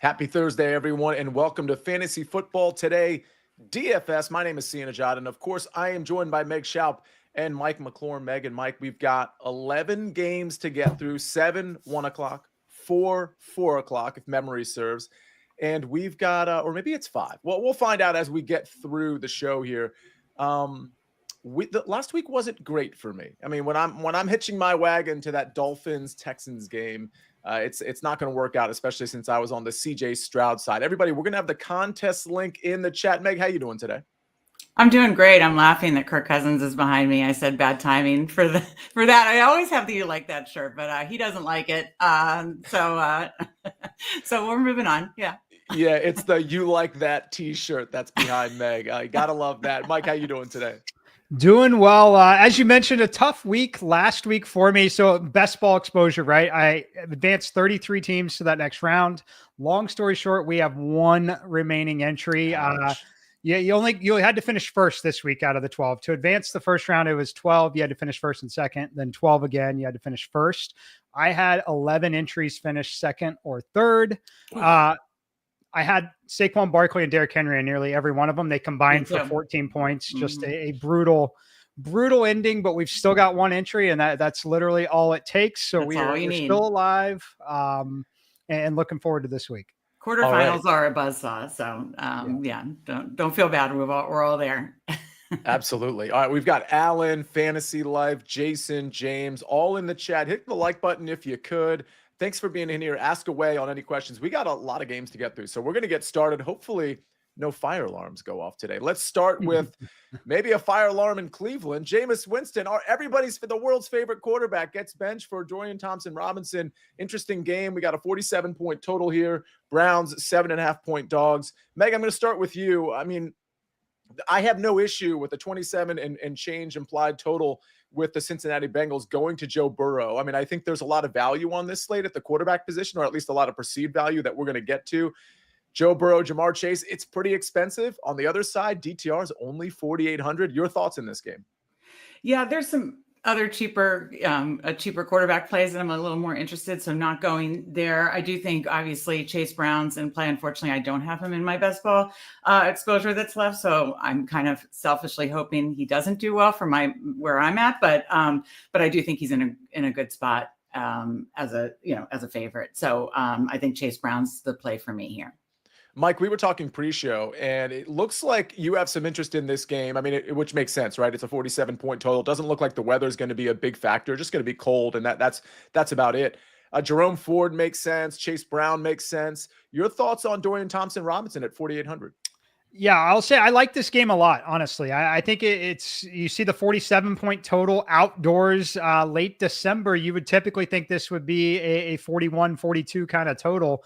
Happy Thursday, everyone, and welcome to Fantasy Football Today, DFS. My name is Sienna Jod, and of course, I am joined by Meg Schaup and Mike McLaurin. Meg and Mike, we've got 11 games to get through, 7, 1 o'clock, 4, 4 o'clock, if memory serves, and we've got, or maybe it's 5. Well, we'll find out as we get through the show here. Last week wasn't great for me. I mean, when I'm hitching my wagon to that Dolphins-Texans game, it's not going to work out, especially since I was on the CJ Stroud side. Everybody, we're going to have the contest link in the chat. Meg, how you doing today? I'm doing great. I'm laughing that Kirk Cousins is behind me. I said bad timing for that. I always have the "you like that" shirt, but he doesn't like it. So we're moving on. Yeah. Yeah, it's the "you like that" T-shirt that's behind Meg. You gotta love that. Mike, how you doing today? Doing well. As you mentioned, a tough week last week for me. So best ball exposure, right? I advanced 33 teams to that next round. Long story short, we have one remaining entry. You had to finish first this week out of the 12. To advance the first round, it was 12. You had to finish first and second, then 12 again. You had to finish first. I had 11 entries finish second or third. I had Saquon Barkley and Derrick Henry in nearly every one of them. They combined for 14 points. Just a brutal ending, but we've still got one entry, and that's literally all it takes. So we're still alive and looking forward to this week. Quarterfinals are a buzzsaw. So don't feel bad. We're all there. Absolutely. All right, we've got Alan, Fantasy Life, Jason, James, all in the chat. Hit the like button if you could. Thanks for being in here. Ask away on any questions. We got a lot of games to get through, so we're going to get started. Hopefully, no fire alarms go off today. Let's start with maybe a fire alarm in Cleveland. Jameis Winston, the world's favorite quarterback, gets benched for Dorian Thompson-Robinson. Interesting game. We got a 47-point total here. Browns, 7.5-point dogs. Meg, I'm going to start with you. I mean, I have no issue with the 27 and change implied total with the Cincinnati Bengals going to Joe Burrow. I mean, I think there's a lot of value on this slate at the quarterback position, or at least a lot of perceived value that we're going to get to. Joe Burrow, Jamar Chase, it's pretty expensive. On the other side, DTR is only 4,800. Your thoughts in this game? Yeah, there's some other cheaper quarterback plays that I'm a little more interested. So not going there. I do think obviously Chase Brown's in play. Unfortunately, I don't have him in my best ball exposure that's left. So I'm kind of selfishly hoping he doesn't do well for where I'm at. But I do think he's in a good spot as a favorite. So I think Chase Brown's the play for me here. Mike, we were talking pre-show, and it looks like you have some interest in this game. I mean, which makes sense, right? It's a 47-point total. It doesn't look like the weather is going to be a big factor. Just going to be cold, and that's about it. Jerome Ford makes sense. Chase Brown makes sense. Your thoughts on Dorian Thompson-Robinson at 4,800? Yeah, I'll say I like this game a lot, honestly. I think it's you see the 47-point total outdoors late December. You would typically think this would be a 41, 42 kind of total.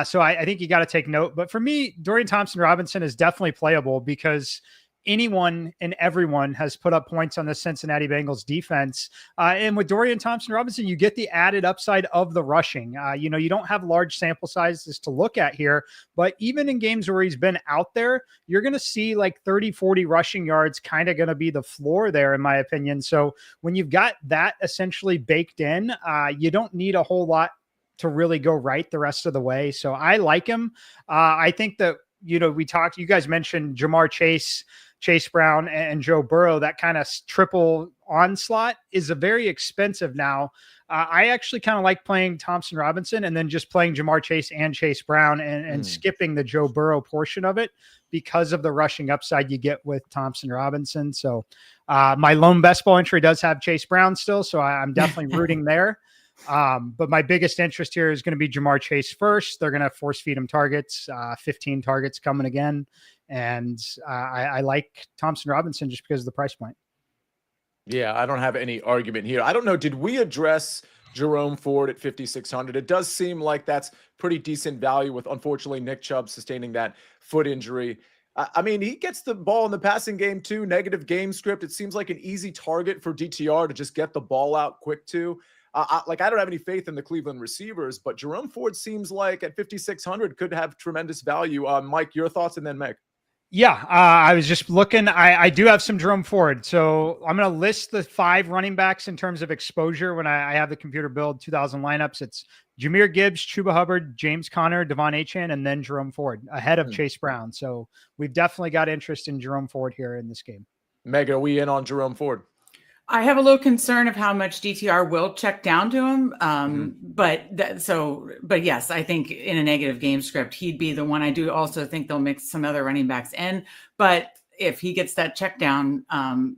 So I think you got to take note. But for me, Dorian Thompson-Robinson is definitely playable because anyone and everyone has put up points on the Cincinnati Bengals defense. And with Dorian Thompson-Robinson, you get the added upside of the rushing. You don't have large sample sizes to look at here, but even in games where he's been out there, you're going to see like 30, 40 rushing yards kind of going to be the floor there, in my opinion. So when you've got that essentially baked in, you don't need a whole lot to really go right the rest of the way. So I like him. I think that, you guys mentioned Jamar Chase, Chase Brown, and Joe Burrow. That kind of triple onslaught is a very expensive now. I actually kind of like playing Thompson-Robinson and then just playing Jamar Chase and Chase Brown and skipping the Joe Burrow portion of it because of the rushing upside you get with Thompson-Robinson. So my lone best ball entry does have Chase Brown still, so I'm definitely rooting there. But my biggest interest here is going to be Jamar Chase first. They're going to force feed him targets, 15 targets coming again. And I like Thompson-Robinson just because of the price point. Yeah, I don't have any argument here. I don't know. Did we address Jerome Ford at 5,600? It does seem like that's pretty decent value with, unfortunately, Nick Chubb sustaining that foot injury. I mean, he gets the ball in the passing game too, negative game script. It seems like an easy target for DTR to just get the ball out quick too. I don't have any faith in the Cleveland receivers, but Jerome Ford seems like at 5,600 could have tremendous value. Mike, your thoughts, and then Meg. Yeah, I was just looking. I do have some Jerome Ford. So I'm going to list the 5 running backs in terms of exposure when I have the computer build 2000 lineups. It's Jahmyr Gibbs, Chuba Hubbard, James Conner, Devon Achane, and then Jerome Ford ahead of Hmm. Chase Brown. So we've definitely got interest in Jerome Ford here in this game. Meg, are we in on Jerome Ford? I have a little concern of how much DTR will check down to him. But yes, I think in a negative game script, he'd be the one. I do also think they'll mix some other running backs in, but if he gets that check down,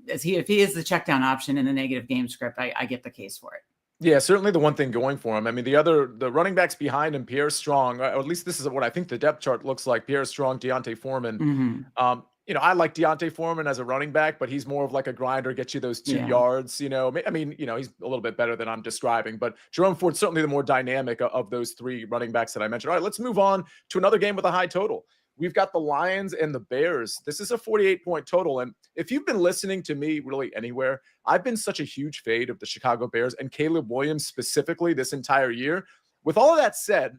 if he is the check down option in a negative game script, I get the case for it. Yeah, certainly the one thing going for him. I mean, the running backs behind him, Pierre Strong, or at least this is what I think the depth chart looks like. Pierre Strong, Deontay Foreman. Mm-hmm. I like Deontay Foreman as a running back, but he's more of like a grinder, get you those 2 yards. I mean, he's a little bit better than I'm describing, but Jerome Ford's certainly the more dynamic of those 3 running backs that I mentioned. All right, let's move on to another game with a high total. We've got the Lions and the Bears. This is a 48-point total. And if you've been listening to me really anywhere, I've been such a huge fade of the Chicago Bears and Caleb Williams specifically this entire year. With all of that said,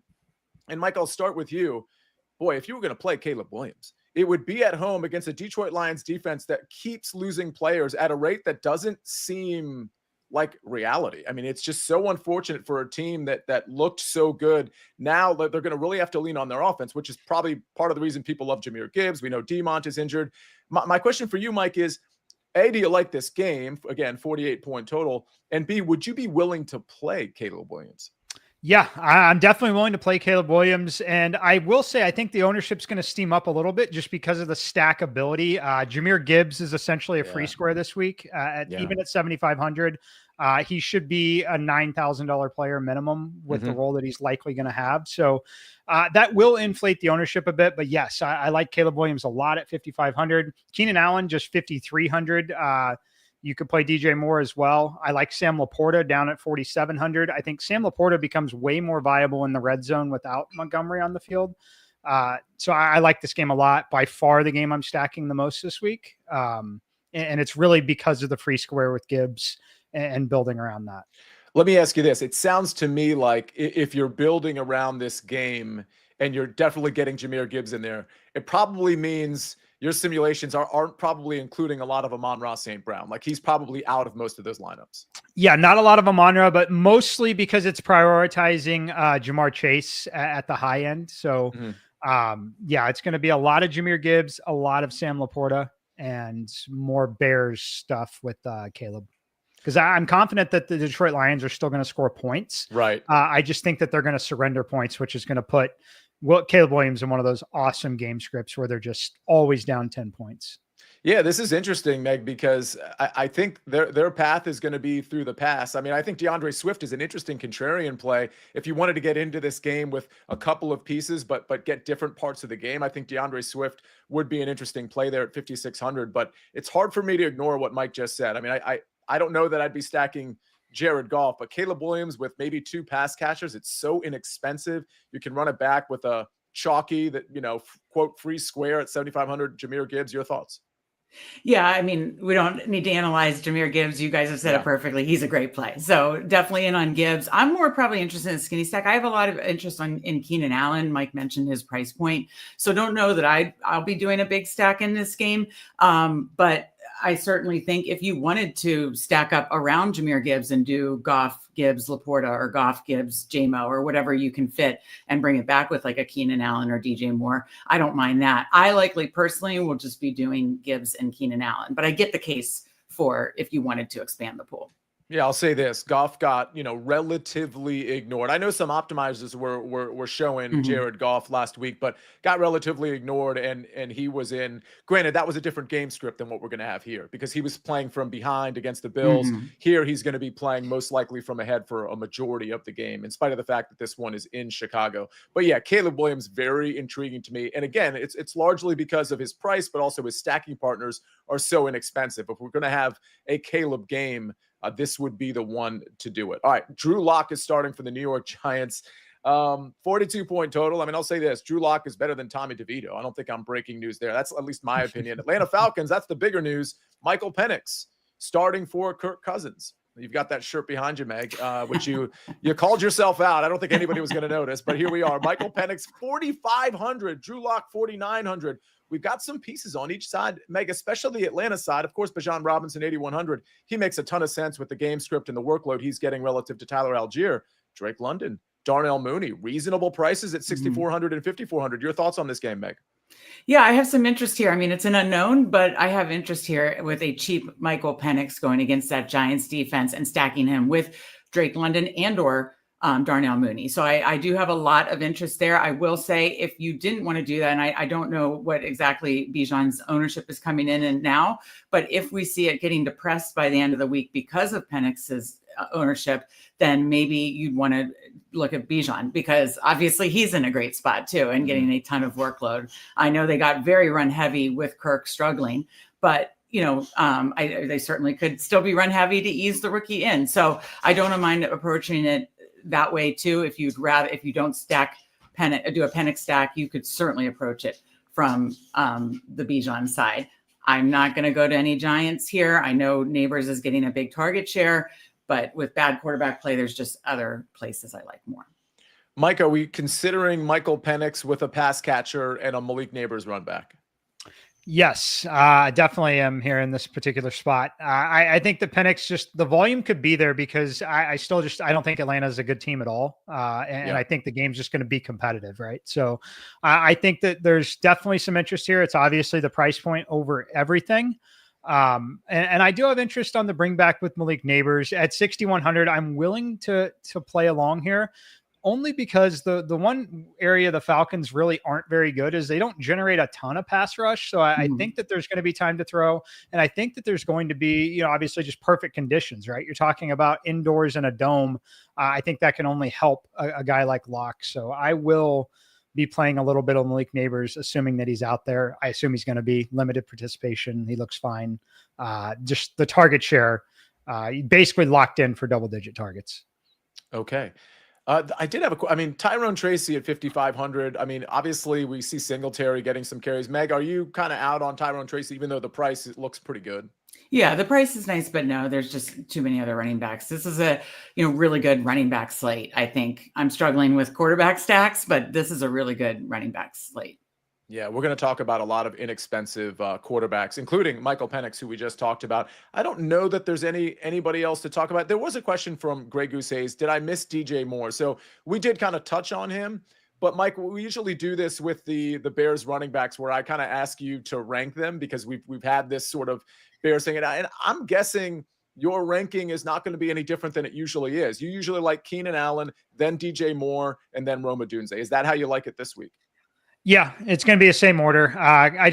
and Mike, I'll start with you. Boy, if you were going to play Caleb Williams, it would be at home against a Detroit Lions defense that keeps losing players at a rate that doesn't seem like reality. I mean, it's just so unfortunate for a team that looked so good. Now that they're going to really have to lean on their offense, which is probably part of the reason people love Jahmyr Gibbs. We know Demont is injured. My question for you, Mike, is A, do you like this game? Again, 48-point total. And B, would you be willing to play Caleb Williams? Yeah, I'm definitely willing to play Caleb Williams. And I will say, I think the ownership's going to steam up a little bit just because of the stackability. Jahmyr Gibbs is essentially a free square this week, even at 7,500. He should be a $9,000 player minimum with the role that he's likely going to have. So that will inflate the ownership a bit. But yes, I like Caleb Williams a lot at 5,500. Keenan Allen, just 5,300. You could play DJ Moore as well. I like Sam Laporta down at 4,700. I think Sam Laporta becomes way more viable in the red zone without Montgomery on the field. So I like this game a lot. By far the game I'm stacking the most this week. And it's really because of the free square with Gibbs and building around that. Let me ask you this. It sounds to me like if you're building around this game and you're definitely getting Jahmyr Gibbs in there, it probably means your simulations aren't probably including a lot of Amon-Ra St. Brown. Like he's probably out of most of those lineups. Yeah, not a lot of Amon-Ra, but mostly because it's prioritizing Jamar Chase at the high end. So it's going to be a lot of Jahmyr Gibbs, a lot of Sam Laporta, and more Bears stuff with Caleb. Because I'm confident that the Detroit Lions are still going to score points. Right. I just think that they're going to surrender points, which is going to put Caleb Williams in one of those awesome game scripts where they're just always down 10 points. Yeah, this is interesting, Meg, because I think their path is going to be through the pass. I mean, I think DeAndre Swift is an interesting contrarian play. If you wanted to get into this game with a couple of pieces, but get different parts of the game, I think DeAndre Swift would be an interesting play there at 5,600. But it's hard for me to ignore what Mike just said. I mean, I don't know that I'd be stacking Jared Goff, but Caleb Williams with maybe 2 pass catchers, it's so inexpensive. You can run it back with a chalky that, quote, free square at 7,500. Jahmyr Gibbs, your thoughts? Yeah, I mean, we don't need to analyze Jahmyr Gibbs. You guys have said it perfectly. He's a great play. So definitely in on Gibbs. I'm more probably interested in skinny stack. I have a lot of interest in Keenan Allen. Mike mentioned his price point. So don't know that I'll be doing a big stack in this game. But I certainly think if you wanted to stack up around Jahmyr Gibbs and do Goff, Gibbs, Laporta, or Goff, Gibbs, JMO, or whatever you can fit and bring it back with like a Keenan Allen or DJ Moore, I don't mind that. I likely personally will just be doing Gibbs and Keenan Allen, but I get the case for if you wanted to expand the pool. Yeah, I'll say this. Goff got, relatively ignored. I know some optimizers were showing Jared Goff last week, but got relatively ignored. And he was in, granted, that was a different game script than what we're going to have here because he was playing from behind against the Bills. Here, he's going to be playing most likely from ahead for a majority of the game, in spite of the fact that this one is in Chicago. But yeah, Caleb Williams, very intriguing to me. And again, it's largely because of his price, but also his stacking partners are so inexpensive. If we're going to have a Caleb game, this would be the one to do it. All right, Drew Lock is starting for the New York Giants. 42-point total. I mean, I'll say this. Drew Lock is better than Tommy DeVito. I don't think I'm breaking news there. That's at least my opinion. Atlanta Falcons, that's the bigger news. Michael Penix starting for Kirk Cousins. You've got that shirt behind you, Meg, which you called yourself out. I don't think anybody was going to notice, but here we are. Michael Penix, 4,500. Drew Lock, 4,900. We've got some pieces on each side, Meg, especially the Atlanta side. Of course, Bijan Robinson, 8,100. He makes a ton of sense with the game script and the workload he's getting relative to Tyler Algier. Drake London, Darnell Mooney, reasonable prices at 6,400 and 5,400. Your thoughts on this game, Meg? Yeah, I have some interest here. I mean, it's an unknown, but I have interest here with a cheap Michael Penix going against that Giants defense and stacking him with Drake London and or Darnell Mooney. So I do have a lot of interest there. I will say, if you didn't want to do that, and I don't know what exactly Bijan's ownership is coming in and now, but if we see it getting depressed by the end of the week because of Penix's ownership, then maybe you'd want to look at Bijan, because obviously he's in a great spot too and getting a ton of workload. I know they got very run heavy with Kirk struggling, but they certainly could still be run heavy to ease the rookie in. So I don't mind approaching it that way too. If you don't stack do a Penix stack, you could certainly approach it from the Bijan side. I'm not going to go to any Giants here. I know Neighbors is getting a big target share, but with bad quarterback play, there's just other places I like more. Mike, are we considering Michael Penix with a pass catcher and a Malik Neighbors run back? Yes, I definitely am here in this particular spot. I think the Penix, just the volume could be there because I don't think Atlanta is a good team at all. And I think the game's just going to be competitive, right? So I think that there's definitely some interest here. It's obviously the price point over everything. And I do have interest on the bring back with Malik Neighbors at 6,100. I'm willing to play along here, only because the one area the Falcons really aren't very good is they don't generate a ton of pass rush. So I think that there's going to be time to throw. And I think that there's going to be, obviously just perfect conditions, right? You're talking about indoors in a dome. I think that can only help a guy like Locke. So I will be playing a little bit on Malik Neighbors, assuming that he's out there. I assume he's going to be limited participation. He looks fine. Just the target share, basically locked in for double-digit targets. Okay. I did have Tyrone Tracy at 5,500. I mean, obviously we see Singletary getting some carries. Meg, are you kind of out on Tyrone Tracy, even though the price looks pretty good? Yeah, the price is nice, but no, there's just too many other running backs. This is a really good running back slate. I think I'm struggling with quarterback stacks, but this is a really good running back slate. Yeah, we're going to talk about a lot of inexpensive quarterbacks, including Michael Penix, who we just talked about. I don't know that there's anybody else to talk about. There was a question from Greg Goose Hayes. Did I miss DJ Moore? So we did kind of touch on him. But, Mike, we usually do this with the Bears running backs where I kind of ask you to rank them because we've had this sort of Bears thing. And I'm guessing your ranking is not going to be any different than it usually is. You usually like Keenan Allen, then DJ Moore, and then Rome Odunze. Is that how you like it this week? Yeah, it's going to be the same order. I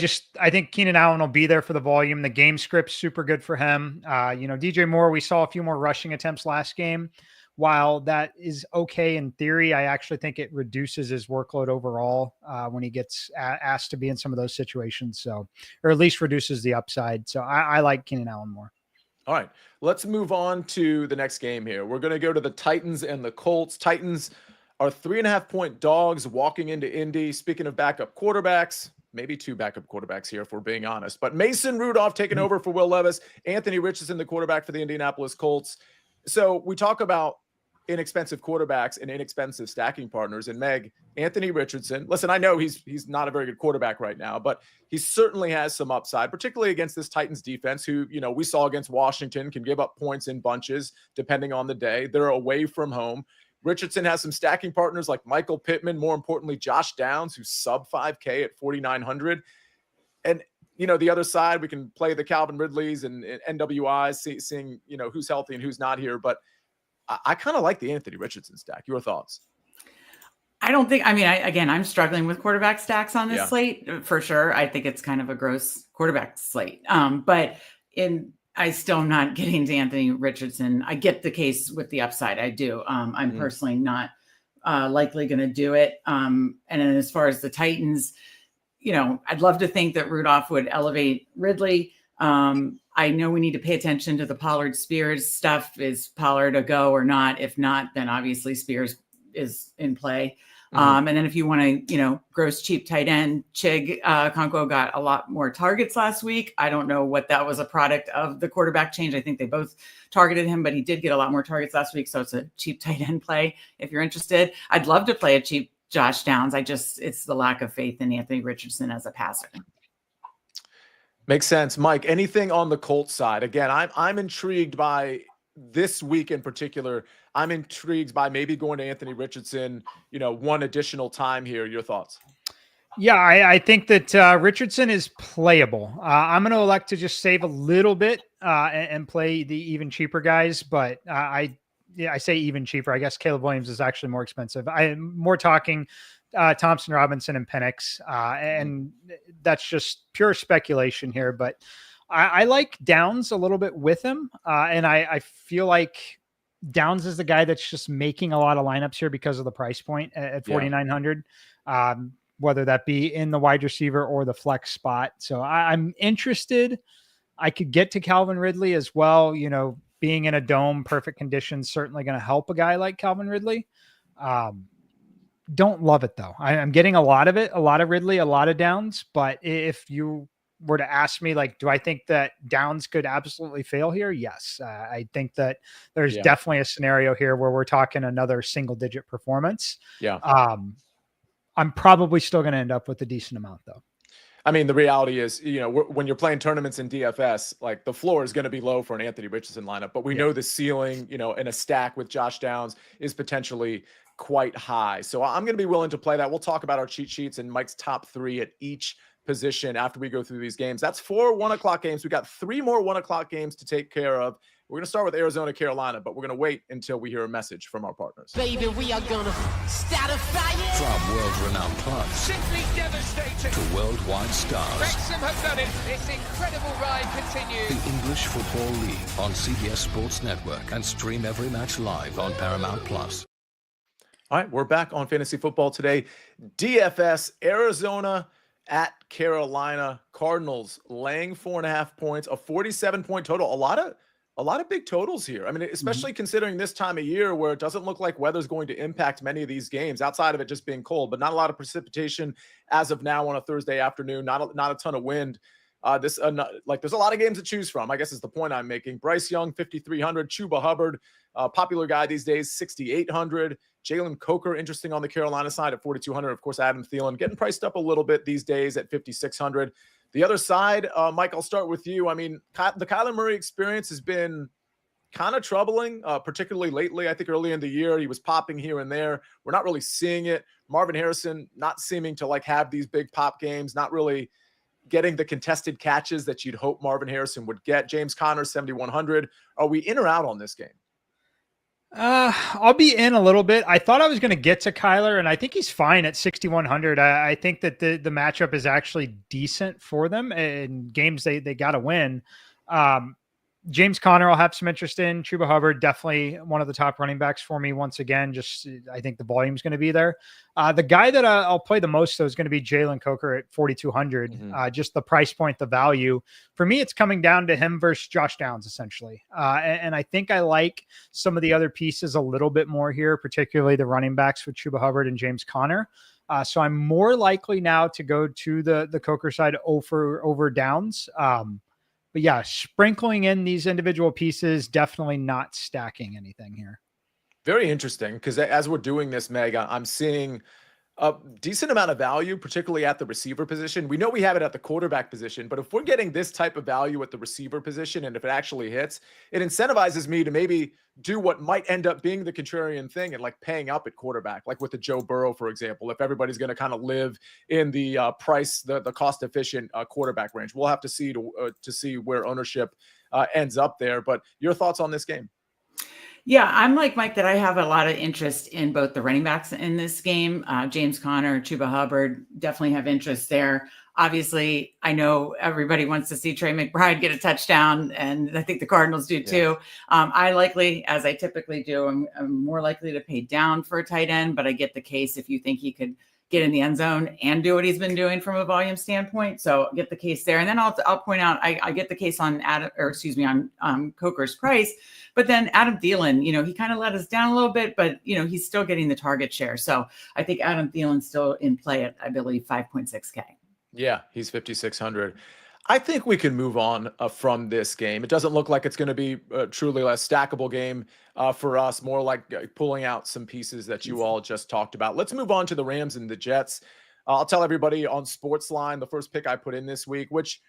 think Keenan Allen will be there for the volume. The game script's super good for him. DJ Moore, we saw a few more rushing attempts last game. While that is okay in theory, I actually think it reduces his workload overall when he gets asked to be in some of those situations. So, or at least reduces the upside. So I like Keenan Allen more. All right, let's move on to the next game here. We're going to go to the Titans and the Colts. Titans are 3.5-point dogs walking into Indy. Speaking of backup quarterbacks, maybe two backup quarterbacks here, if we're being honest. But Mason Rudolph taking over for Will Levis. Anthony Richardson, the quarterback for the Indianapolis Colts. So we talk about inexpensive quarterbacks and inexpensive stacking partners. And Meg, Anthony Richardson, listen, I know he's not a very good quarterback right now, but he certainly has some upside, particularly against this Titans defense, who, we saw against Washington can give up points in bunches depending on the day. They're away from home. Richardson has some stacking partners like Michael Pittman, more importantly, Josh Downs, who's sub 5K at 4,900. And, the other side, we can play the Calvin Ridleys and NWIs, seeing, who's healthy and who's not here. But I kind of like the Anthony Richardson stack. Your thoughts? I'm struggling with quarterback stacks on this slate for sure. I think it's kind of a gross quarterback slate. I still am not getting to Anthony Richardson. I get the case with the upside. I do. I'm personally not likely going to do it. And then as far as the Titans, I'd love to think that Rudolph would elevate Ridley. I know we need to pay attention to the Pollard Spears stuff. Is Pollard a go or not? If not, then obviously Spears is in play. And then if you want to, gross cheap tight end, Chig Okonkwo got a lot more targets last week. I don't know what that was a product of the quarterback change. I think they both targeted him, but he did get a lot more targets last week. So it's a cheap tight end play if you're interested. I'd love to play a cheap Josh Downs. It's the lack of faith in Anthony Richardson as a passer. Makes sense. Mike, anything on the Colts side? Again, I'm intrigued by this week in particular. I'm intrigued by maybe going to Anthony Richardson, one additional time here. Your thoughts? Yeah, I think that Richardson is playable. I'm going to elect to just save a little bit and play the even cheaper guys, but I say even cheaper. I guess Caleb Williams is actually more expensive. I'm more talking Thompson, Robinson, and Penix, and that's just pure speculation here. But I like Downs a little bit with him, and I feel like Downs is the guy that's just making a lot of lineups here because of the price point at 4,900, whether that be in the wide receiver or the flex spot. So I'm interested. I could get to Calvin Ridley as well. Being in a dome, perfect conditions, certainly going to help a guy like Calvin Ridley. Don't love it though. I'm getting a lot of it, a lot of Ridley, a lot of Downs. But if you were to ask me, do I think that Downs could absolutely fail here? Yes. I think that there's definitely a scenario here where we're talking another single digit performance. Yeah. I'm probably still going to end up with a decent amount though. I mean, the reality is, when you're playing tournaments in DFS, the floor is going to be low for an Anthony Richardson lineup, but we know the ceiling, in a stack with Josh Downs is potentially quite high. So I'm going to be willing to play that. We'll talk about our cheat sheets and Mike's top 3 at each position after we go through these games. That's 4 1:00 games. We got 3 more 1:00 games to take care of. We're going to start with Arizona, Carolina, but we're going to wait until we hear a message from our partners. Baby, we are going to start a fire. From world-renowned clubs simply devastating to worldwide stars. Wrexham have done it. This incredible ride continues. The English Football League on CBS Sports Network and stream every match live on Paramount+. All right, we're back on Fantasy Football today. DFS, Arizona at Carolina. Cardinals laying 4.5 points, a 47-point total. A lot of big totals here. I mean, especially considering this time of year where it doesn't look like weather's going to impact many of these games outside of it just being cold, but not a lot of precipitation as of now on a Thursday afternoon, not a ton of wind. There's a lot of games to choose from, I guess is the point I'm making. Bryce Young, 5,300. Chuba Hubbard, popular guy these days, 6,800. Jalen Coker, interesting on the Carolina side at 4,200. Of course, Adam Thielen getting priced up a little bit these days at 5,600. The other side, Mike, I'll start with you. I mean, the Kyler Murray experience has been kind of troubling, particularly lately. I think early in the year, he was popping here and there. We're not really seeing it. Marvin Harrison not seeming to have these big pop games, not really getting the contested catches that you'd hope Marvin Harrison would get. James Conner, 7,100. Are we in or out on this game? I'll be in a little bit. I thought I was going to get to Kyler, and I think he's fine at 6,100. I think that the matchup is actually decent for them in games they got to win. James Conner I'll have some interest in. Chuba Hubbard, definitely one of the top running backs for me once again. Just I think the volume is going to be there. The guy that I'll play the most, though, is going to be Jalen Coker at 4,200. Just the price point, the value. For me, it's coming down to him versus Josh Downs, essentially. And I think I like some of the other pieces a little bit more here, particularly the running backs with Chuba Hubbard and James Conner. So I'm more likely now to go to the Coker side over Downs. But yeah, sprinkling in these individual pieces, definitely not stacking anything here. Very interesting, because as we're doing this, Meg, I'm seeing a decent amount of value, particularly at the receiver position. We know we have it at the quarterback position, but if we're getting this type of value at the receiver position, and if it actually hits, it incentivizes me to maybe do what might end up being the contrarian thing and paying up at quarterback, like with the Joe Burrow, for example, if everybody's going to kind of live in the the cost efficient quarterback range. We'll have to see to see where ownership ends up there. But your thoughts on this game? Yeah, I'm like Mike that I have a lot of interest in both the running backs in this game. James Conner, Chuba Hubbard, definitely have interest there. Obviously, I know everybody wants to see Trey McBride get a touchdown, and I think the Cardinals do too. I likely, as I typically do, I'm more likely to pay down for a tight end, but I get the case if you think he could get in the end zone and do what he's been doing from a volume standpoint. So get the case there. And then I'll point out, I get the case on on Coker's price, but then Adam Thielen, he kind of let us down a little bit, but he's still getting the target share. So I think Adam Thielen's still in play at, I believe, 5.6K. Yeah, he's 5,600. I think we can move on from this game. It doesn't look like it's going to be truly a stackable game for us, more like pulling out some pieces that you all just talked about. Let's move on to the Rams and the Jets. I'll tell everybody on Sportsline, the first pick I put in this week, which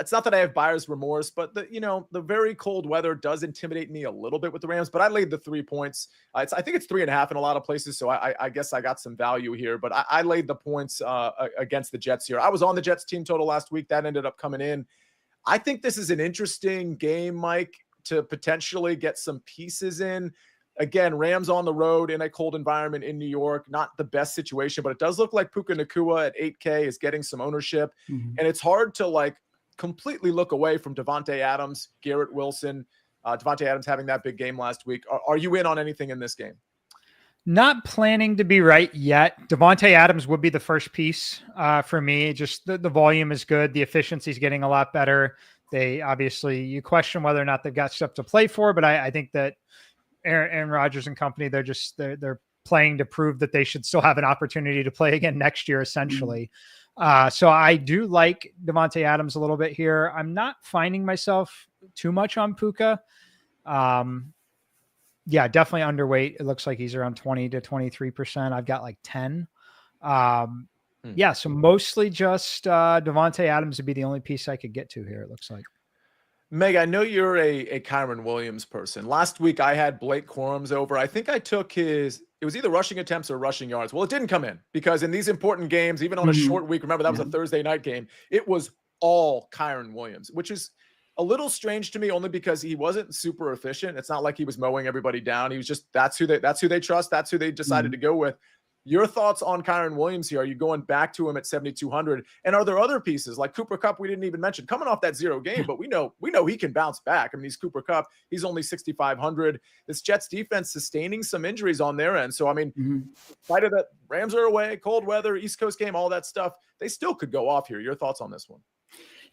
it's not that I have buyer's remorse, but the very cold weather does intimidate me a little bit with the Rams, but I laid the 3 points. I think it's 3.5 in a lot of places. So I guess I got some value here, but I laid the points against the Jets here. I was on the Jets team total last week. That ended up coming in. I think this is an interesting game, Mike, to potentially get some pieces in. Again, Rams on the road in a cold environment in New York, not the best situation, but it does look like Puka Nacua at 8K is getting some ownership. And it's hard to completely look away from Devontae Adams, Garrett Wilson, Devontae Adams having that big game last week. Are you in on anything in this game? Not planning to be right yet. Devontae Adams would be the first piece for me. Just the volume is good. The efficiency is getting a lot better. You question whether or not they've got stuff to play for, but I think that Aaron Rodgers and company, they're playing to prove that they should still have an opportunity to play again next year, essentially. So I do like Devontae Adams a little bit here. I'm not finding myself too much on Puka. Yeah, definitely underweight. It looks like he's around 20 to 23%. I've got 10. Yeah, so mostly just Devontae Adams would be the only piece I could get to here, it looks like. Meg, I know you're a Kyron Williams person. Last week I had Blake Corum's over. I think I took it was either rushing attempts or rushing yards. Well, it didn't come in because in these important games, even on a short week, remember that was a Thursday night game, it was all Kyron Williams, which is a little strange to me only because he wasn't super efficient. It's not like he was mowing everybody down. He was just, that's who they trust. That's who they decided to go with. Your thoughts on Kyron Williams here? Are you going back to him at 7,200? And are there other pieces like Cooper Kupp? We didn't even mention coming off that 0 game, but we know he can bounce back. I mean, he's Cooper Kupp. He's only 6,500. This Jets defense sustaining some injuries on their end. So, I mean, in spite of that, Rams are away, cold weather, East Coast game, all that stuff. They still could go off here. Your thoughts on this one?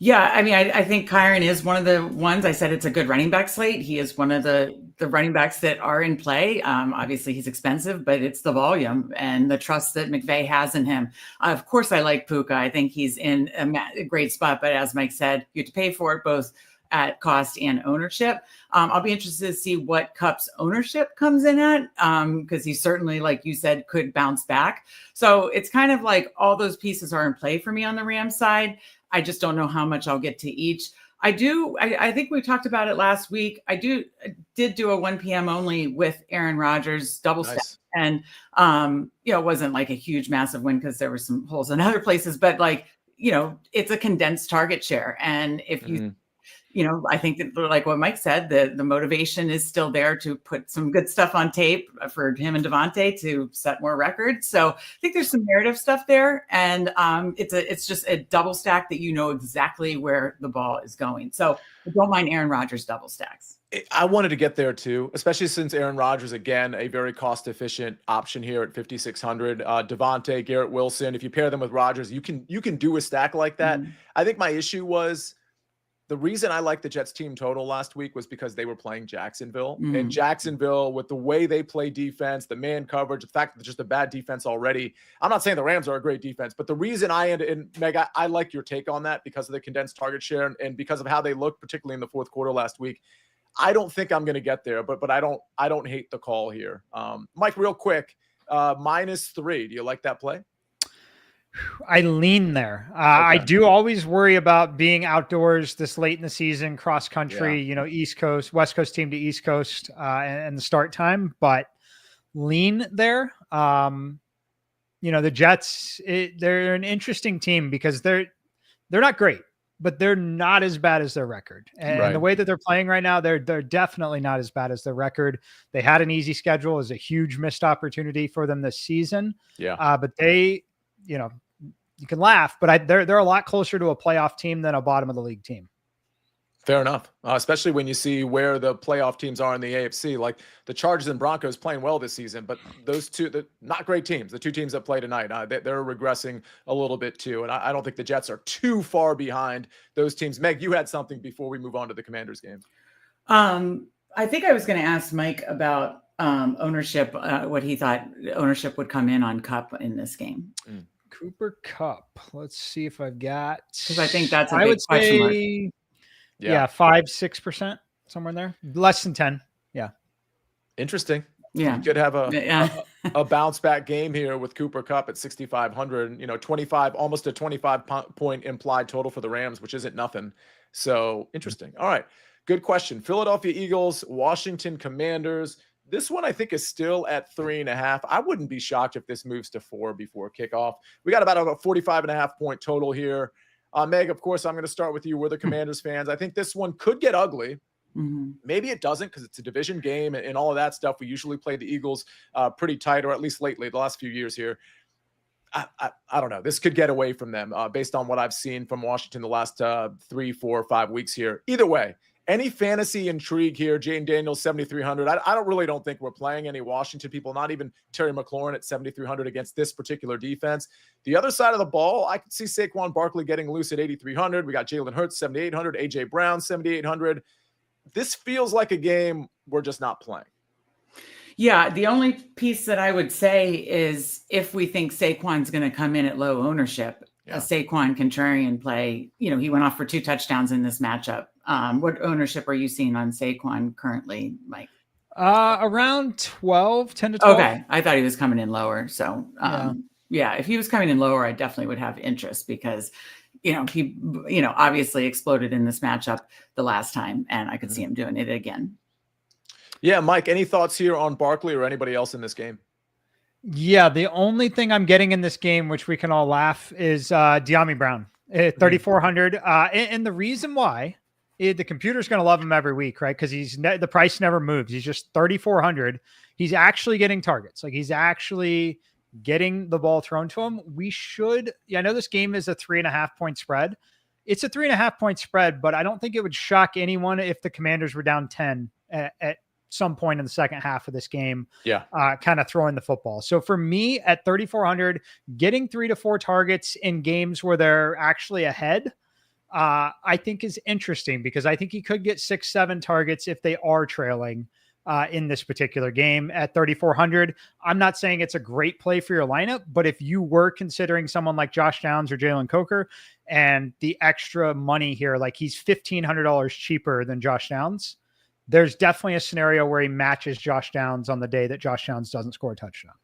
Yeah, I mean, I think Kyron is one of the ones. I said it's a good running back slate. He is one of the running backs that are in play. Obviously, he's expensive, but it's the volume and the trust that McVay has in him. Of course, I like Puka. I think he's in a great spot. But as Mike said, you have to pay for it both at cost and ownership. I'll be interested to see what Kupp's ownership comes in at because he certainly, like you said, could bounce back. So it's kind of like all those pieces are in play for me on the Rams side. I just don't know how much I'll get to each. I think we talked about it last week. I did do a 1 p.m. only with Aaron Rodgers double stack. And, it wasn't like a huge, massive win because there were some holes in other places, but it's a condensed target share. And if you, I think that like what Mike said, the motivation is still there to put some good stuff on tape for him and Devontae to set more records. So I think there's some narrative stuff there. And it's just a double stack that exactly where the ball is going. So I don't mind Aaron Rodgers double stacks. I wanted to get there too, especially since Aaron Rodgers, again, a very cost-efficient option here at 5,600. Devontae, Garrett Wilson, if you pair them with Rodgers, you can do a stack like that. I think my issue was the reason I liked the Jets team total last week was because they were playing Jacksonville. And Jacksonville, with the way they play defense, the man coverage, the fact that they're just a bad defense already. I'm not saying the Rams are a great defense, but the reason Meg, I like your take on that because of the condensed target share and because of how they looked, particularly in the fourth quarter last week. I don't think I'm going to get there, but I don't hate the call here. Mike, real quick, -3. Do you like that play? I lean there. Okay. I do always worry about being outdoors this late in the season, cross country, East Coast, West Coast team to East Coast, and the start time, but lean there. The Jets, they're an interesting team because they're not great, but they're not as bad as their record. And the way that they're playing right now, they're definitely not as bad as their record. They had an easy schedule. It was a huge missed opportunity for them this season. Yeah. But they, you can laugh, but they're a lot closer to a playoff team than a bottom of the league team. Fair enough, especially when you see where the playoff teams are in the AFC. Like the Chargers and Broncos playing well this season, but those two, not great teams. The two teams that play tonight, they're regressing a little bit too. And I don't think the Jets are too far behind those teams. Meg, you had something before we move on to the Commanders game. I think I was going to ask Mike about ownership, what he thought ownership would come in on Kupp in this game. Cooper Kupp. Let's see if I've got. Because I think that's a I big would question mark. say, yeah, 5-6%, somewhere in there. Less than 10. Yeah. Interesting. Yeah. You could have a bounce back game here with Cooper Kupp at 6,500, 25, almost a 25-point implied total for the Rams, which isn't nothing. So interesting. All right. Good question. Philadelphia Eagles, Washington Commanders. This one I think is still at 3.5. I wouldn't be shocked if this moves to 4 before kickoff. We got about a 45.5 point total here. Meg, of course, I'm going to start with you. We're the Commanders fans. I think this one could get ugly. Mm-hmm. Maybe it doesn't because it's a division game and all of that stuff. We usually play the Eagles pretty tight, or at least lately, the last few years here. I don't know. This could get away from them based on what I've seen from Washington the last 3, 4, 5 weeks here. Either way, any fantasy intrigue here? Jane Daniels, 7,300. I don't think we're playing any Washington people, not even Terry McLaurin at 7,300 against this particular defense. The other side of the ball, I could see Saquon Barkley getting loose at 8,300. We got Jalen Hurts, 7,800. A.J. Brown, 7,800. This feels like a game we're just not playing. Yeah, the only piece that I would say is if we think Saquon's going to come in at low ownership, a Saquon contrarian play, he went off for 2 touchdowns in this matchup. What ownership are you seeing on Saquon currently, Mike? Around 10 to 12. Okay, I thought he was coming in lower. So, if he was coming in lower, I definitely would have interest because, he, obviously exploded in this matchup the last time, and I could see him doing it again. Yeah, Mike, any thoughts here on Barkley or anybody else in this game? Yeah, the only thing I'm getting in this game, which we can all laugh, is De'Ami Brown at 3,400. And the reason why, the computer's going to love him every week, right? Because the price never moves. He's just 3,400. He's actually getting targets. Like he's actually getting the ball thrown to him. I know this game is a 3.5 point spread. It's a 3.5 point spread, but I don't think it would shock anyone if the Commanders were down 10 at some point in the second half of this game, kind of throwing the football. So for me at 3,400, getting 3 to 4 targets in games where they're actually ahead, I think is interesting because I think he could get 6-7 targets if they are trailing in this particular game at 3,400. I'm not saying it's a great play for your lineup, but if you were considering someone like Josh Downs or Jalen Coker and the extra money here, like he's $1,500 cheaper than Josh Downs, there's definitely a scenario where he matches Josh Downs on the day that Josh Downs doesn't score a touchdown.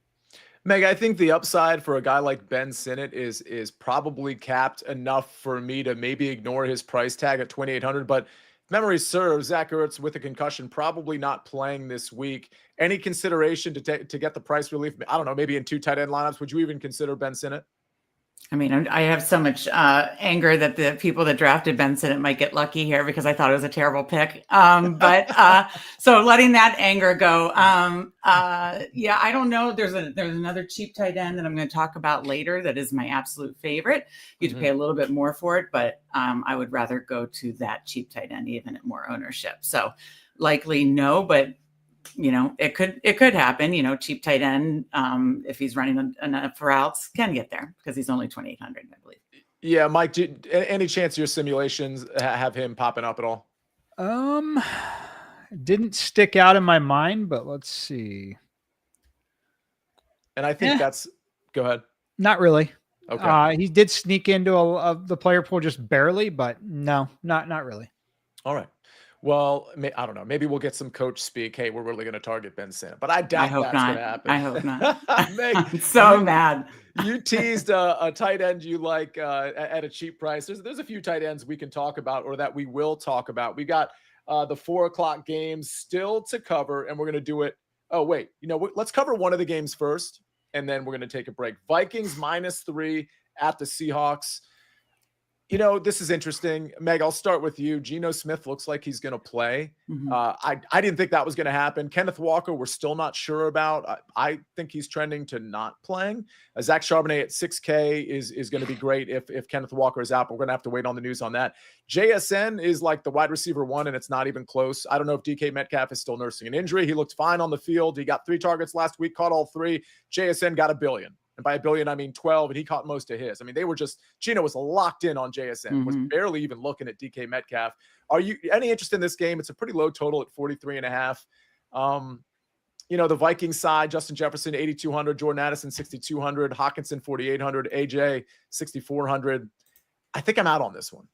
Meg, I think the upside for a guy like Ben Sinnott is probably capped enough for me to maybe ignore his price tag at 2,800. But if memory serves, Zach Ertz with a concussion, probably not playing this week. Any consideration to get the price relief? I don't know, maybe in 2 tight end lineups. Would you even consider Ben Sinnott? I mean, I have so much anger that the people that drafted Ben Sinnott might get lucky here because I thought it was a terrible pick. So letting that anger go. I don't know. There's another cheap tight end that I'm going to talk about later that is my absolute favorite. You have to pay a little bit more for it, but I would rather go to that cheap tight end even at more ownership. So likely no, but it could happen, cheap tight end. If he's running enough routes can get there because he's only 2,800, I believe. Yeah. Mike, any chance your simulations have him popping up at all? Didn't stick out in my mind, but let's see. And I think go ahead. Not really. Okay. He did sneak into the player pool just barely, but no, not really. All right. Well, I don't know. Maybe we'll get some coach speak. Hey, we're really going to target Ben Sinnott, but I doubt that's going to happen. I hope not. I'm so mad. You teased a tight end you like at a cheap price. There's a few tight ends we can talk about or that we will talk about. We got the 4:00 games still to cover, and we're going to do it. Oh, wait. Let's cover one of the games first, and then we're going to take a break. Vikings -3 at the Seahawks. This is interesting. Meg, I'll start with you. Geno Smith looks like he's going to play. Mhm. I didn't think that was going to happen. Kenneth Walker, we're still not sure about. I think he's trending to not playing. Zach Charbonnet at 6K is going to be great if Kenneth Walker is out, but we're going to have to wait on the news on that. JSN is like the wide receiver 1, and it's not even close. I don't know if DK Metcalf is still nursing an injury. He looked fine on the field. He got 3 targets last week, caught all 3. JSN got $1 billion. And by $1 billion, I mean 12, and he caught most of his. I mean, Geno was locked in on JSN, was barely even looking at DK Metcalf. Are you any interest in this game? It's a pretty low total at 43.5. The Vikings side, Justin Jefferson, 8,200, Jordan Addison, 6,200, Hawkinson, 4,800, AJ, 6,400. I think I'm out on this one.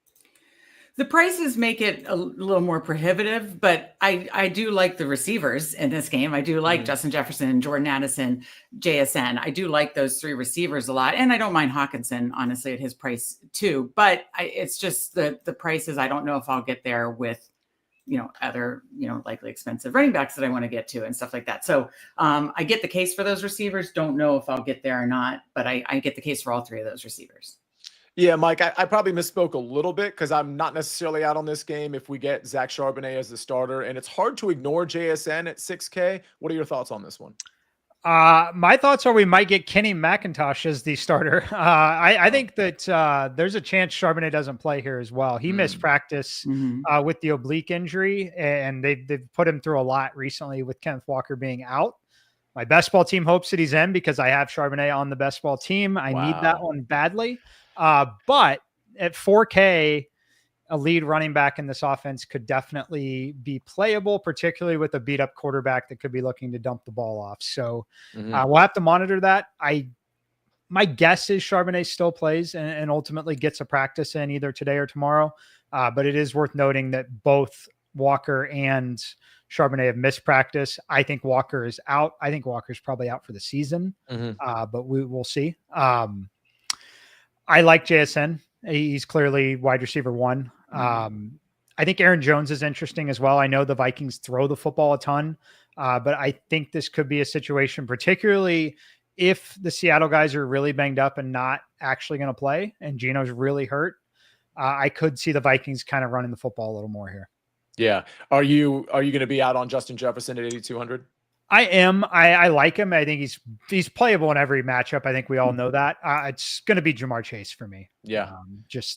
The prices make it a little more prohibitive, but I do like the receivers in this game. I do like Justin Jefferson, Jordan Addison, JSN. I do like those 3 receivers a lot. And I don't mind Hawkinson, honestly, at his price too. But it's just the prices. I don't know if I'll get there with, other, likely expensive running backs that I want to get to and stuff like that. So I get the case for those receivers. Don't know if I'll get there or not, but I get the case for all 3 of those receivers. Yeah, Mike, I probably misspoke a little bit because I'm not necessarily out on this game if we get Zach Charbonnet as the starter. And it's hard to ignore JSN at 6K. What are your thoughts on this one? My thoughts are we might get Kenny McIntosh as the starter. I think that there's a chance Charbonnet doesn't play here as well. He missed practice with the oblique injury, and they've put him through a lot recently with Kenneth Walker being out. My best ball team hopes that he's in because I have Charbonnet on the best ball team. I need that one badly. But at 4K, a lead running back in this offense could definitely be playable, particularly with a beat up quarterback that could be looking to dump the ball off. So we'll have to monitor that. My guess is Charbonnet still plays and ultimately gets a practice in either today or tomorrow. But it is worth noting that both Walker and Charbonnet have missed practice. I think Walker is out. I think Walker's probably out for the season, but we'll see. I like JSN. He's clearly wide receiver 1. I think Aaron Jones is interesting as well. I know the Vikings throw the football a ton, but I think this could be a situation, particularly if the Seattle guys are really banged up and not actually going to play and Geno's really hurt. I could see the Vikings kind of running the football a little more here. Yeah. Are you going to be out on Justin Jefferson at 8,200? I am. I like him. I think he's playable in every matchup. I think we all know that. It's going to be Jamar Chase for me. Yeah.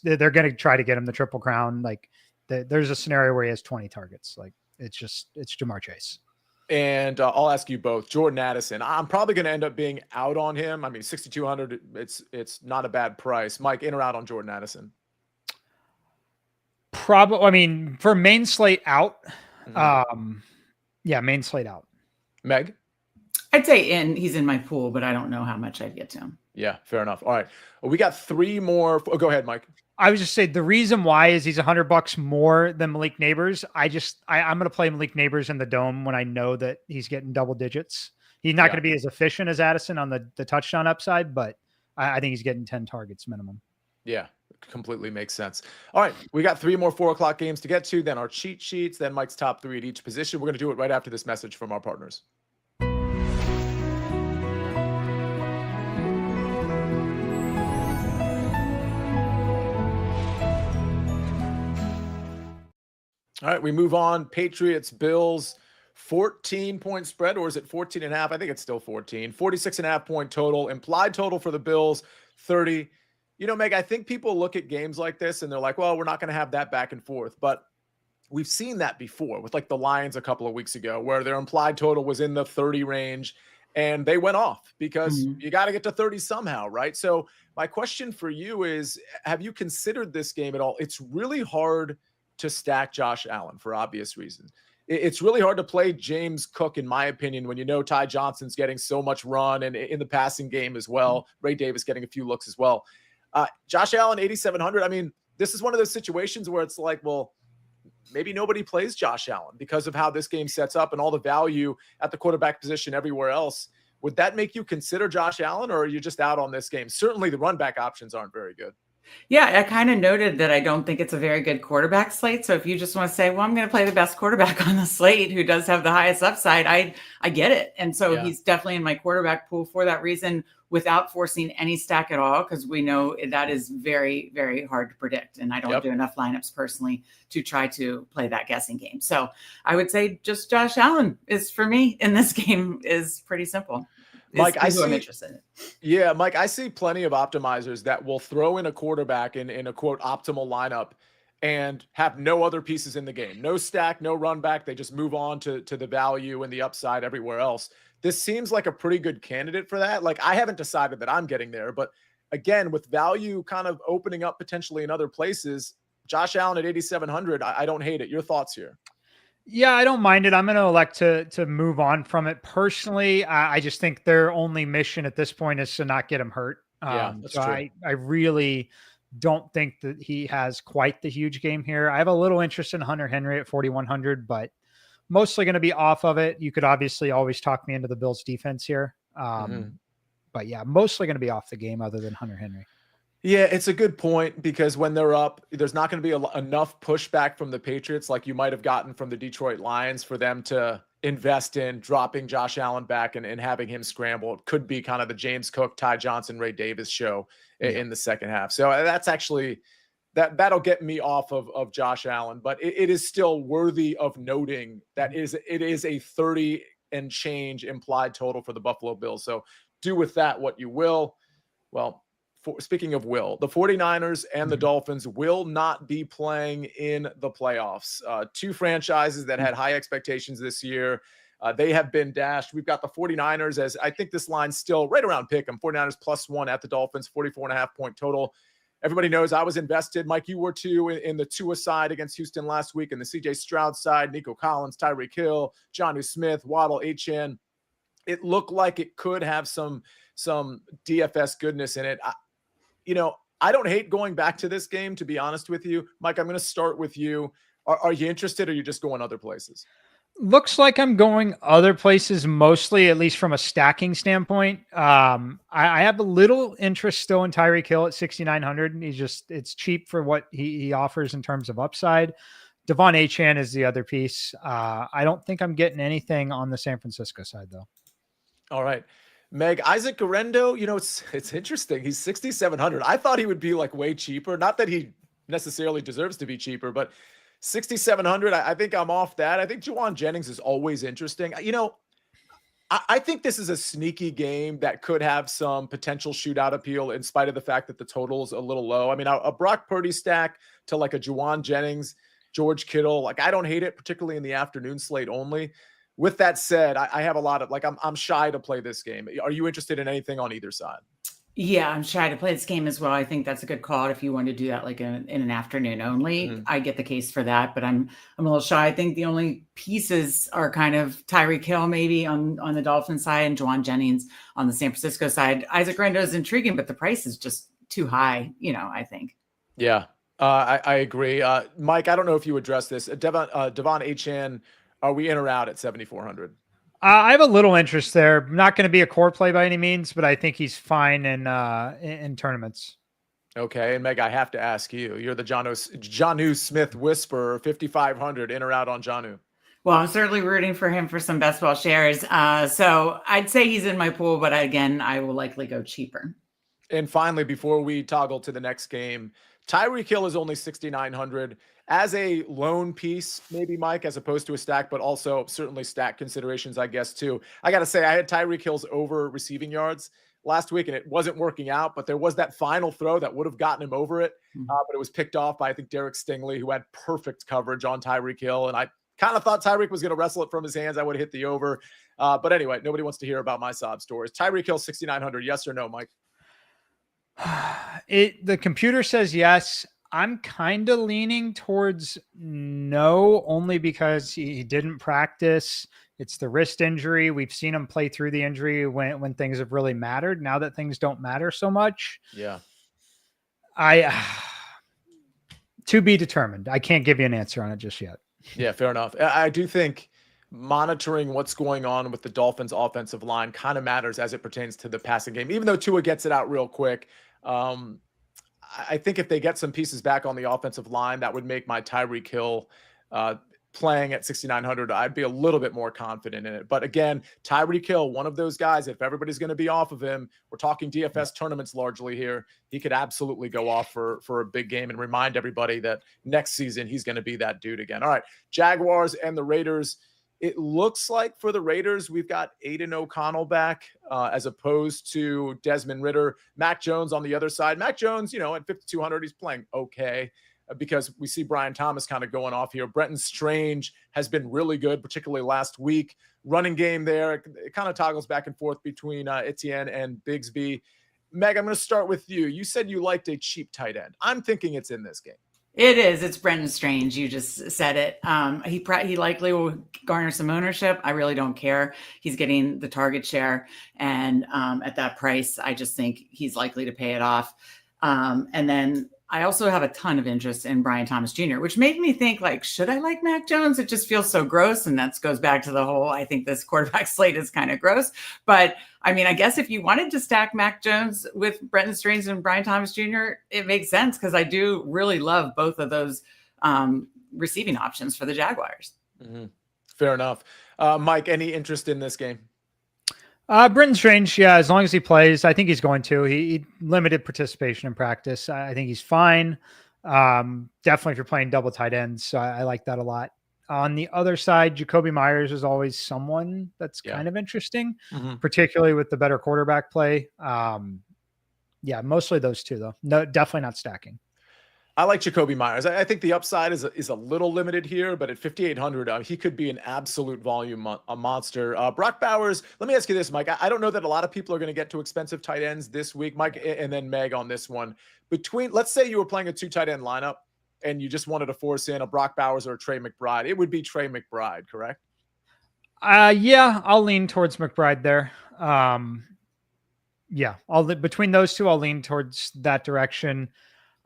They're going to try to get him the Triple Crown. Like there's a scenario where he has 20 targets. Like it's Jamar Chase. And I'll ask you both. Jordan Addison, I'm probably going to end up being out on him. I mean, 6,200. It's not a bad price. Mike, in or out on Jordan Addison? Probably. I mean, for main slate out. Main slate out. Meg? I'd say he's in my pool, but I don't know how much I'd get to him. Yeah, fair enough. All right. Well, we got 3 more. Oh, go ahead, Mike. I was just saying the reason why is he's $100 more than Malik Neighbors. I'm going to play Malik Neighbors in the dome when I know that he's getting double digits. He's not going to be as efficient as Addison on the touchdown upside, but I think he's getting 10 targets minimum. Yeah, completely makes sense. All right. We got 3 more 4:00 games to get to, then our cheat sheets, then Mike's top 3 at each position. We're going to do it right after this message from our partners. All right, we move on. Patriots, Bills, 14-point spread, or is it 14.5? I think it's still 14. 46.5-point total. Implied total for the Bills, 30. Meg, I think people look at games like this and they're like, well, we're not going to have that back and forth. But we've seen that before with like the Lions a couple of weeks ago where their implied total was in the 30 range and they went off because you got to get to 30 somehow, right? So my question for you is, have you considered this game at all? It's really hard to stack Josh Allen for obvious reasons. It's really hard to play James Cook, in my opinion, when Ty Johnson's getting so much run and in the passing game as well. Ray Davis getting a few looks as well. Josh Allen, 8,700. I mean, this is one of those situations where it's like, well, maybe nobody plays Josh Allen because of how this game sets up and all the value at the quarterback position everywhere else. Would that make you consider Josh Allen, or are you just out on this game? Certainly the run back options aren't very good. Yeah, I kind of noted that I don't think it's a very good quarterback slate. So if you just want to say, well, I'm going to play the best quarterback on the slate who does have the highest upside, I get it. And so Yeah. he's definitely in my quarterback pool for that reason without forcing any stack at all, because we know that is very, very hard to predict. And I don't do enough lineups personally to try to play that guessing game. So I would say just Josh Allen is for me in this game is pretty simple. Mike, I I'm see. interested in. Yeah, Mike, I see plenty of optimizers that will throw in a quarterback in a quote optimal lineup and have no other pieces in the game. No stack, no run back. They just move on to the value and the upside everywhere else. This seems like a pretty good candidate for that. Like, I haven't decided that I'm getting there, but again, with value kind of opening up potentially in other places, Josh Allen at 8,700, I don't hate it. Your thoughts here? Yeah, I don't mind it. I'm going to elect to move on from it. Personally, I just think their only mission at this point is to not get him hurt. Yeah, that's true. I really don't think that he has quite the huge game here. I have a little interest in Hunter Henry at 4,100, but mostly going to be off of it. You could obviously always talk me into the Bills defense here. But yeah, mostly going to be off the game other than Hunter Henry. Yeah, it's a good point because when they're up, there's not going to be enough pushback from the Patriots like you might have gotten from the Detroit Lions for them to invest in dropping Josh Allen back and having him scramble. It could be kind of the James Cook, Ty Johnson, Ray Davis show in the second half. So that's actually that'll get me off of Josh Allen, but it is still worthy of noting that it is a 30 and change implied total for the Buffalo Bills. So do with that what you will. Well, speaking of the 49ers and the Dolphins will not be playing in the playoffs. Two franchises that had high expectations this year. They have been dashed. We've got the 49ers as I think this line's still right around pick 'em. 49ers +1 at the Dolphins, 44.5 point total. Everybody knows I was invested. Mike, you were too in the Tua side against Houston last week and the CJ Stroud side, Nico Collins, Tyreek Hill, Jonnu Smith, Waddle, Achane. It looked like it could have some DFS goodness in it. I don't hate going back to this game, to be honest with you. Mike, I'm going to start with you. Are you interested or are you just going other places? Looks like I'm going other places, mostly, at least from a stacking standpoint. I have a little interest still in Tyreek Hill at 6,900. It's cheap for what he offers in terms of upside. Devon Achane is the other piece. I don't think I'm getting anything on the San Francisco side, though. All right. Meg, Isaac Guerrero, it's interesting. He's 6,700. I thought he would be like way cheaper. Not that he necessarily deserves to be cheaper, but 6,700, I think I'm off that. I think Juwan Jennings is always interesting. I think this is a sneaky game that could have some potential shootout appeal in spite of the fact that the total is a little low. I mean, a Brock Purdy stack to like a Juwan Jennings, George Kittle, like I don't hate it, particularly in the afternoon slate only. With that said, I have a lot of I'm shy to play this game. Are you interested in anything on either side? Yeah, I'm shy to play this game as well. I think that's a good call if you want to do that like in an afternoon only. I get the case for that, but I'm a little shy. I think the only pieces are kind of Tyreek Hill maybe on the Dolphins side and Juwan Jennings on the San Francisco side. Isaac Guerrero is intriguing, but the price is just too high, I think. Yeah, I agree. Mike, I don't know if you addressed this. Devon Achane, are we in or out at 7,400? I have a little interest there. Not going to be a core play by any means, but I think he's fine in tournaments. Okay, and Meg, I have to ask you. You're the Jonnu Smith whisperer. 5,500 in or out on Jonnu? Well, I'm certainly rooting for him for some best ball shares. So I'd say he's in my pool, but again, I will likely go cheaper. And finally, before we toggle to the next game, Tyreek Hill is only 6,900 as a lone piece, maybe, Mike, as opposed to a stack, but also certainly stack considerations, I guess, too. I got to say, I had Tyreek Hill's over receiving yards last week, and it wasn't working out, but there was that final throw that would have gotten him over it, but it was picked off by, I think, Derek Stingley, who had perfect coverage on Tyreek Hill, and I kind of thought Tyreek was going to wrestle it from his hands. I would have hit the over. But anyway, nobody wants to hear about my sob stories. Tyreek Hill, 6,900, yes or no, Mike? The computer says yes. I'm kind of leaning towards no, only because he didn't practice. It's the wrist injury. We've seen him play through the injury when things have really mattered. Now that things don't matter so much. Yeah. To be determined. I can't give you an answer on it just yet. Yeah, fair enough. I do think monitoring what's going on with the Dolphins offensive line kind of matters as it pertains to the passing game, even though Tua gets it out real quick. I think if they get some pieces back on the offensive line, that would make my Tyreek Hill playing at 6,900. I'd be a little bit more confident in it. But again, Tyreek Hill, one of those guys, if everybody's going to be off of him, we're talking DFS tournaments largely here, he could absolutely go off for a big game and remind everybody that next season he's going to be that dude again. All right, Jaguars and the Raiders. It looks like for the Raiders, we've got Aiden O'Connell back as opposed to Desmond Ridder. Mac Jones on the other side. Mac Jones, at 5,200, he's playing okay because we see Brian Thomas kind of going off here. Brenton Strange has been really good, particularly last week. Running game there, it kind of toggles back and forth between Etienne and Bigsby. Meg, I'm going to start with you. You said you liked a cheap tight end. I'm thinking it's in this game. It is. It's Brendan Strange. You just said it. He likely will garner some ownership. I really don't care. He's getting the target share. And at that price, I just think he's likely to pay it off. And then I also have a ton of interest in Brian Thomas Jr., which made me think, should I like Mac Jones? It just feels so gross. And that goes back to the whole, I think this quarterback slate is kind of gross. But I mean, I guess if you wanted to stack Mac Jones with Brenton Strange and Brian Thomas Jr., it makes sense because I do really love both of those receiving options for the Jaguars. Mm-hmm. Fair enough. Mike, any interest in this game? Brenton Strange, yeah, as long as he plays, I think he's going to. He limited participation in practice. I think he's fine. Definitely if you're playing double tight ends, so I like that a lot. On the other side, Jacoby Myers is always someone that's kind of interesting, particularly with the better quarterback play. Yeah, mostly those two, though. No, definitely not stacking. I like Jacoby Myers. I think the upside is a little limited here, but at 5,800, he could be an absolute volume a monster. Brock Bowers, let me ask you this, Mike. I don't know that a lot of people are going to get to expensive tight ends this week, Mike, and then Meg on this one. Let's say you were playing a 2 tight end lineup and you just wanted to force in a Brock Bowers or a Trey McBride. It would be Trey McBride, correct? Yeah, I'll lean towards McBride there. Yeah, between those two, I'll lean towards that direction.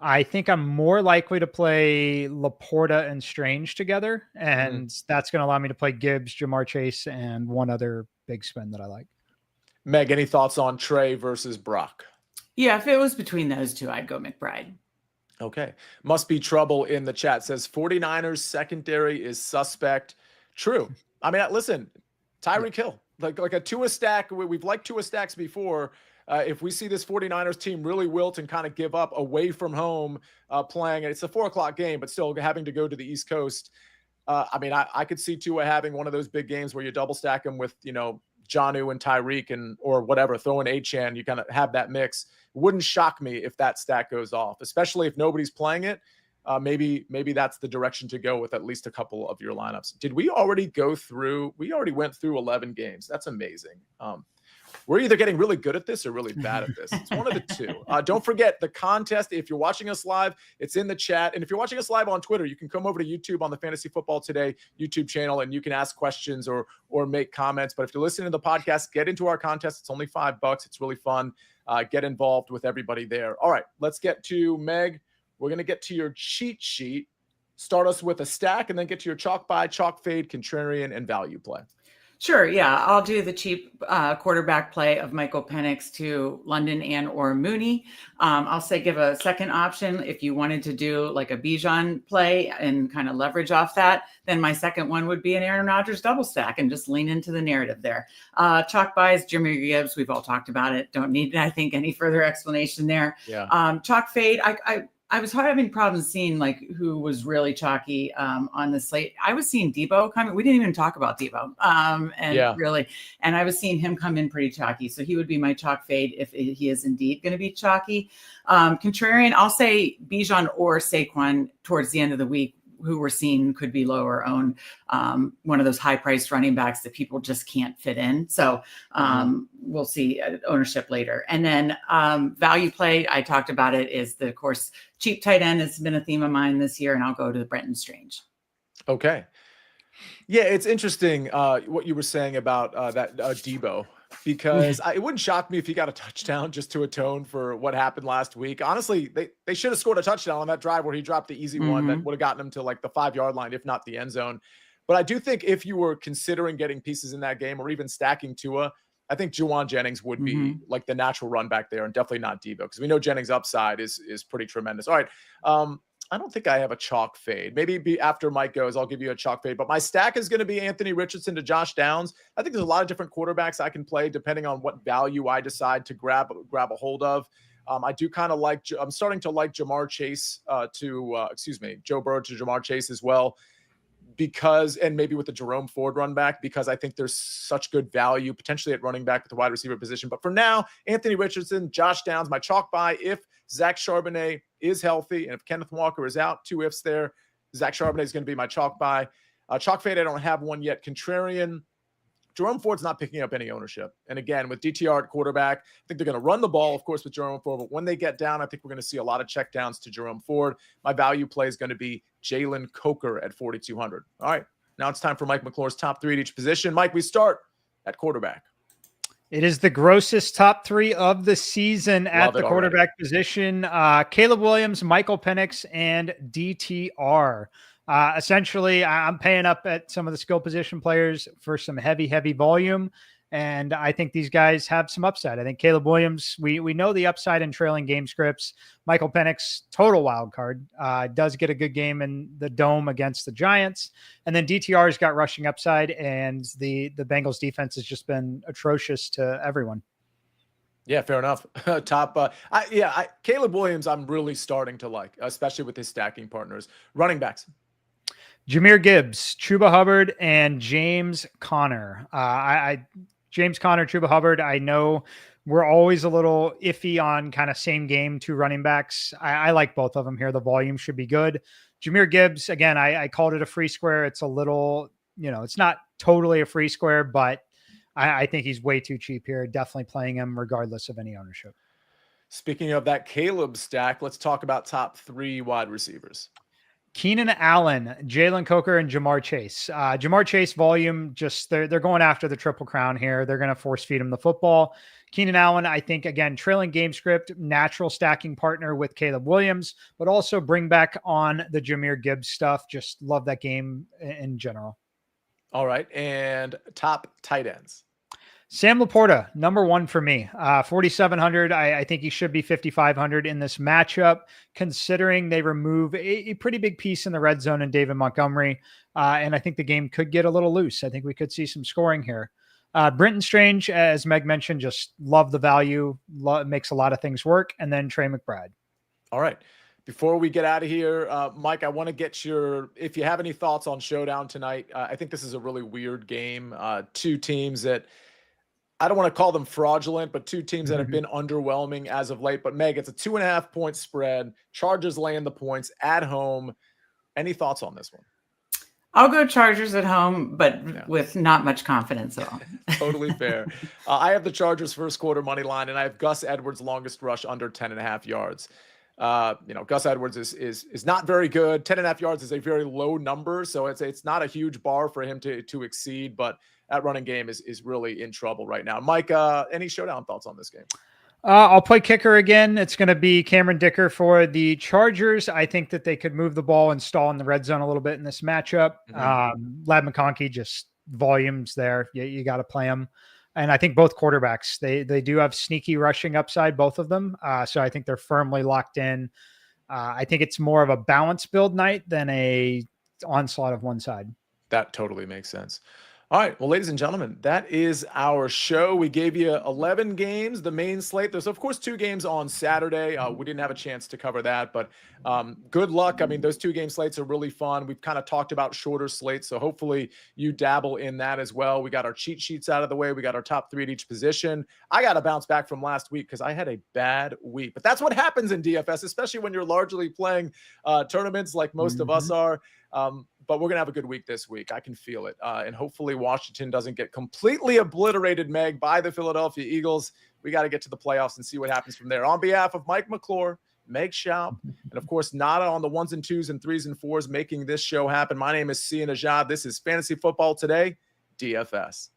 I think I'm more likely to play Laporta and Strange together, and that's going to allow me to play Gibbs, Jamar Chase, and one other big spin that I like. Meg, any thoughts on Trey versus Brock? Yeah, if it was between those two, I'd go McBride. Okay. Must be trouble in the chat. Says 49ers secondary is suspect. True. I mean, listen, Tyreek Hill, like a Tua stack. We've liked Tua stacks before. If we see this 49ers team really wilt and kind of give up away from home playing, it's a 4:00 game, but still having to go to the East Coast. I mean, I could see Tua having one of those big games where you double stack him with, Jonnu and Tyreek or whatever, throw in Achane, you kind of have that mix. It wouldn't shock me if that stack goes off, especially if nobody's playing it. Maybe that's the direction to go with at least a couple of your lineups. Did we already go through? We already went through 11 games. That's amazing. We're either getting really good at this or really bad at this. It's one of the two. Don't forget the contest. If you're watching us live, it's in the chat. And if you're watching us live on Twitter, you can come over to YouTube on the Fantasy Football Today YouTube channel, and you can ask questions or make comments. But if you're listening to the podcast, get into our contest. It's only $5. It's really fun. Get involved with everybody there. All right, let's get to Meg. We're going to get to your cheat sheet. Start us with a stack and then get to your chalk buy, chalk fade, contrarian, and value play. Sure. Yeah. I'll do the cheap quarterback play of Michael Penix to London and or Mooney. I'll say give a second option. If you wanted to do like a Bijan play and kind of leverage off that, then my second one would be an Aaron Rodgers double stack and just lean into the narrative there. Chalk buys, Jimmy Gibbs. We've all talked about it. Don't need, I think, any further explanation there. Yeah. Chalk fade. I was having problems seeing who was really chalky on the slate. I was seeing Debo coming. We didn't even talk about Debo. And I was seeing him come in pretty chalky. So he would be my chalk fade if he is indeed going to be chalky. Contrarian, I'll say Bijan or Saquon towards the end of the week, who we're seeing could be lower owned, one of those high priced running backs that people just can't fit in. So we'll see ownership later. And then value play, I talked about it, is of course, cheap tight end has been a theme of mine this year, and I'll go to Brenton Strange. Okay. Yeah, it's interesting what you were saying about that Debo, because it wouldn't shock me if he got a touchdown just to atone for what happened last week. Honestly, they should have scored a touchdown on that drive where he dropped the easy one that would have gotten him to like the 5-yard line, if not the end zone. But I do think if you were considering getting pieces in that game or even stacking Tua, I think Juwan Jennings would be like the natural run back there, and definitely not Debo, because we know Jennings' upside is pretty tremendous. All right. I don't think I have a chalk fade. Maybe after Mike goes, I'll give you a chalk fade. But my stack is going to be Anthony Richardson to Josh Downs. I think there's a lot of different quarterbacks I can play depending on what value I decide to grab a hold of. I do kind of like. I'm starting to like Jamar Chase Joe Burrow to Jamar Chase as well, because, and maybe with the Jerome Ford run back, because I think there's such good value potentially at running back with the wide receiver position. But for now, Anthony Richardson, Josh Downs, my chalk buy if Zach Charbonnet is healthy, and if Kenneth Walker is out, 2 ifs there. Zach Charbonnet is going to be my chalk buy. Chalk fade, I don't have one yet. Contrarian, Jerome Ford's not picking up any ownership. And again, with DTR at quarterback, I think they're going to run the ball, of course, with Jerome Ford. But when they get down, I think we're going to see a lot of checkdowns to Jerome Ford. My value play is going to be Jalen Coker at 4,200. All right, now it's time for Mike McClure's top 3 at each position. Mike, we start at quarterback. It is the grossest top 3 of the season at the quarterback position. Caleb Williams, Michael Penix, and DTR. Essentially, I'm paying up at some of the skill position players for some heavy volume. And I think these guys have some upside. I think Caleb Williams, we know the upside in trailing game scripts. Michael Penix, total wild card, does get a good game in the dome against the Giants. And then DTR's got rushing upside, and the Bengals defense has just been atrocious to everyone. Yeah, fair enough. Caleb Williams, I'm really starting to like, especially with his stacking partners. Running backs. Jahmyr Gibbs, Chuba Hubbard, and James Conner. James Conner, Chuba Hubbard, I know we're always a little iffy on kind of same game 2 running backs. I like both of them here. The volume should be good. Jahmyr Gibbs, again, I called it a free square. It's a little, it's not totally a free square, but I think he's way too cheap here. Definitely playing him regardless of any ownership. Speaking of that Caleb stack, let's talk about top 3 wide receivers. Keenan Allen, Jalen Coker, and Jamar Chase. Jamar Chase volume, just they're going after the triple crown here. They're going to force feed him the football. Keenan Allen, I think, again, trailing game script, natural stacking partner with Caleb Williams, but also bring back on the Jahmyr Gibbs stuff. Just love that game in general. All right. And top tight ends. Sam Laporta, number 1 for me, 4,700. I think he should be 5,500 in this matchup, considering they remove a pretty big piece in the red zone in David Montgomery. And I think the game could get a little loose. I think we could see some scoring here. Brenton Strange, as Meg mentioned, just love the value, makes a lot of things work. And then Trey McBride. All right. Before we get out of here, Mike, I want to get if you have any thoughts on Showdown tonight. I think this is a really weird game. 2 teams that, I don't want to call them fraudulent, but 2 teams that have been underwhelming as of late. But Meg, it's a 2.5 point spread. Chargers laying the points at home. Any thoughts on this one? I'll go Chargers at home, but with not much confidence at all. Totally fair. I have the Chargers first quarter money line, and I have Gus Edwards longest rush under 10.5 yards. Gus Edwards is not very good. 10.5 yards is a very low number, so it's not a huge bar for him to exceed, but that running game is really in trouble right now. Mike, any Showdown thoughts on this game? I'll play kicker again. It's going to be Cameron Dicker for the Chargers. I think that they could move the ball and stall in the red zone a little bit in this matchup. Lad McConkey, just volumes there. You got to play him. And I think both quarterbacks, they do have sneaky rushing upside, both of them. So I think they're firmly locked in. I think it's more of a balanced build night than a onslaught of one side. That totally makes sense. All right. Well, ladies and gentlemen, that is our show. We gave you 11 games, the main slate. There's, of course, 2 games on Saturday. We didn't have a chance to cover that, but good luck. I mean, those 2 game slates are really fun. We've kind of talked about shorter slates, so hopefully you dabble in that as well. We got our cheat sheets out of the way. We got our top 3 at each position. I got to bounce back from last week because I had a bad week. But that's what happens in DFS, especially when you're largely playing tournaments like most of us are. But we're going to have a good week this week. I can feel it. And hopefully Washington doesn't get completely obliterated, Meg, by the Philadelphia Eagles. We got to get to the playoffs and see what happens from there. On behalf of Mike McClure, Meg Schaub, and of course, Nada on the 1s and 2s and 3s and 4s making this show happen. My name is Sia Najad. This is Fantasy Football Today, DFS.